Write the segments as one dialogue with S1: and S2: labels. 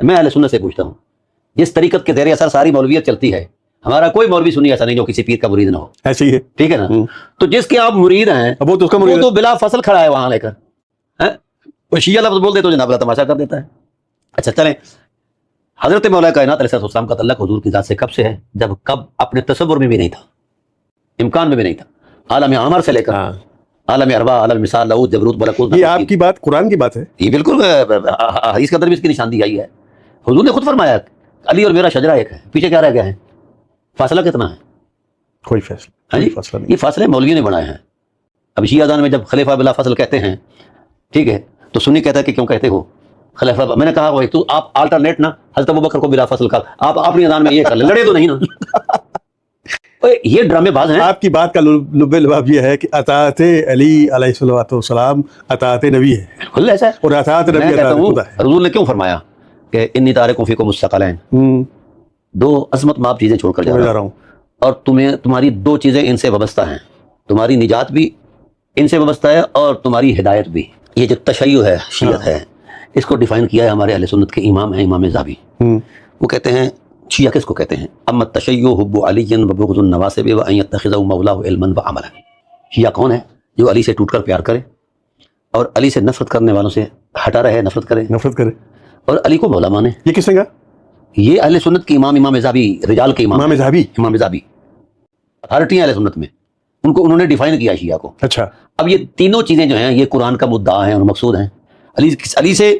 S1: میں اہل سنت سے پوچھتا ہوں، جس طریقت کے زیر اثر ساری مولویت چلتی ہے، ہمارا کوئی مولوی سنی ایسا نہیں جو کسی پیر کا مرید نہ ہو،
S2: ایسے ہی ہے،
S1: ٹھیک ہے نا؟ تو جس کے آپ مرید ہیں
S2: اب وہ تو اس کا مرید
S1: وہ تو بلا فصل کھڑا ہے وہاں لے کر، وہ شیعہ لفظ بول دے تو جناب اللہ تماشا کر دیتا ہے۔ اچھا چلیں، حضرت مولا کائنات علیہ السلام کا تعلق حضور کی ذات سے کب سے ہے؟ جب کب اپنے تصور میں بھی نہیں تھا، امکان میں بھی نہیں تھا، عالم عامر سے لے کر عالم ارواح، عالم مثال، لاہوت، جبروت، ملکوت۔
S2: یہ آپ کی بات قرآن کی بات ہے،
S1: یہ بالکل حدیث کے اندر بھی اس کی نشاندہی آئی ہے۔ حضور نے خود فرمایا علی اور میرا شجرہ ایک ہے، پیچھے کیا رہ گیا ہے؟ فاصلہ کتنا ہے؟
S2: کوئی فیصلہ،
S1: ہاں
S2: کوئی
S1: جی،
S2: فاصلہ نہیں۔
S1: یہ فاصلے مولویوں نے بنائے ہیں۔ اب شیعہ دان میں جب خلیفہ بلا فصل کہتے ہیں، ٹھیک ہے، تو سنی کہتا ہے کہ کیوں کہتے ہو خلیفہ؟ میں نے کہا تو آپ آلٹرنیٹ نا حضرت ابوبکر کو بلا فصل کر، آپ اپنی اذان میں یہ کر لیں، لڑے تو نہیں نا۔ یہ ڈرامے باز ہیں۔
S2: آپ کی بات کا لب لباب یہ ہے کہ اطاعت علی علیہ السلام اطاعت نبی ہے،
S1: بالکل ایسا ہے۔
S2: اور اطاعت
S1: میں
S2: نبی
S1: کہتا
S2: اطاعت
S1: ہوں
S2: خدا ہے۔
S1: حضور نے کیوں فرمایا کہ انی تارکم فیکم مستقلین، دو عظمت مآب چیزیں چھوڑ کر جا رہا ہوں، اور تمہاری دو چیزیں ان سے وابستہ ہیں، تمہاری نجات بھی ان سے وابستہ ہے اور تمہاری ہدایت بھی۔ یہ جو تشیع ہے، شیعت ہے، اس کو ڈیفائن کیا ہے ہمارے اہل سنت کے امام ہیں، امام ذہبی۔ وہ کہتے ہیں شیعہ کس کو کہتے ہیں؟ اما التشیع حب علی وبغض النواسب وان يتخذه مولاه علما وعملا۔ شیعہ کون ہے؟ جو علی سے ٹوٹ کر پیار کرے اور علی سے نفرت کرنے والوں سے ہٹا رہے، نفرت کرے اور علی کو مولا مانے۔
S2: یہ کس نے کہا؟
S1: یہ اہل سنت کے امام ذہبی، رجال کے امام
S2: ذہبی،
S1: امام ذہبی اتھارٹی ہیں اہل سنت میں، انہوں نے ڈیفائن کیا شیعہ کو۔
S2: اچھا،
S1: اب یہ تینوں چیزیں جو ہیں یہ قرآن کا مدعا ہیں اور مقصود ہیں۔ علی سے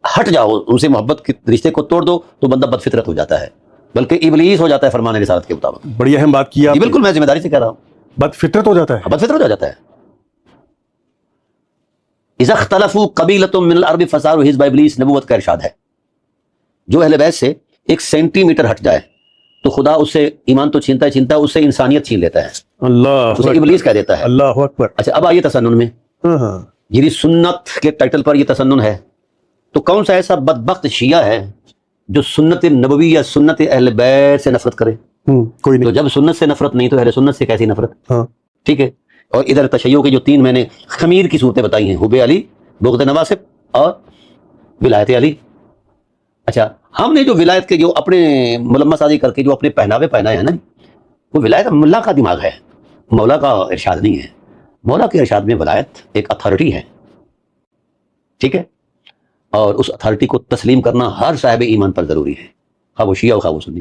S1: ہٹ جاؤ، ان سے محبت کے رشتے کو توڑ دو تو بندہ بد فطرت ہو جاتا ہے، بلکہ ابلیس ہو جاتا ہے فرمان رسالت کے مطابق۔
S2: بڑی اہم بات کی آپ نے،
S1: بالکل میں ذمہ داری سے کہہ رہا ہوں،
S2: بد فطرت ہو جاتا ہے،
S1: بد فطرت ہو جاتا ہے۔ اذا اختلفوا قبیلۃ من الارض فصاروا حزب ابلیس، نبوت کا ارشاد ہے۔ جو اہل بیت سے ایک سینٹی میٹر ہٹ جائے تو خدا اس سے ایمان تو چھینتا ہے، اس سے انسانیت چھین لیتا ہے،
S2: اللہ
S1: اسے ابلیس کہہ دیتا ہے۔
S2: اللہ اکبر۔
S1: اچھا اب آئیے تسنن میں، یعنی سنت کے ٹائٹل پر یہ تسنن ہے، تو کون سا ایسا بدبخت شیعہ ہے جو سنت نبوی یا سنت اہل بیت سے نفرت کرے؟
S2: کوئی
S1: تو
S2: نہیں۔
S1: جب سنت سے نفرت نہیں تو اہل سنت سے کیسی نفرت؟ ٹھیک ہے۔ اور ادھر تشیع کے جو تین میں نے خمیر کی صورتیں بتائی ہیں، حب علی، بغض نواسب اور ولایت علی۔ اچھا ہم نے جو ولایت کے جو اپنے ملمہ سازی کر کے جو اپنے پہناوے پہنائے ہیں نا، وہ ولایت ملا کا دماغ ہے، مولا کا ارشاد نہیں ہے۔ مولا کے ارشاد میں ولایت ایک اتھارٹی ہے، ٹھیک ہے، اور اس اتھارٹی کو تسلیم کرنا ہر صاحب ایمان پر ضروری ہے، خواہ وہ شیعہ ہو خواہ وہ سنی۔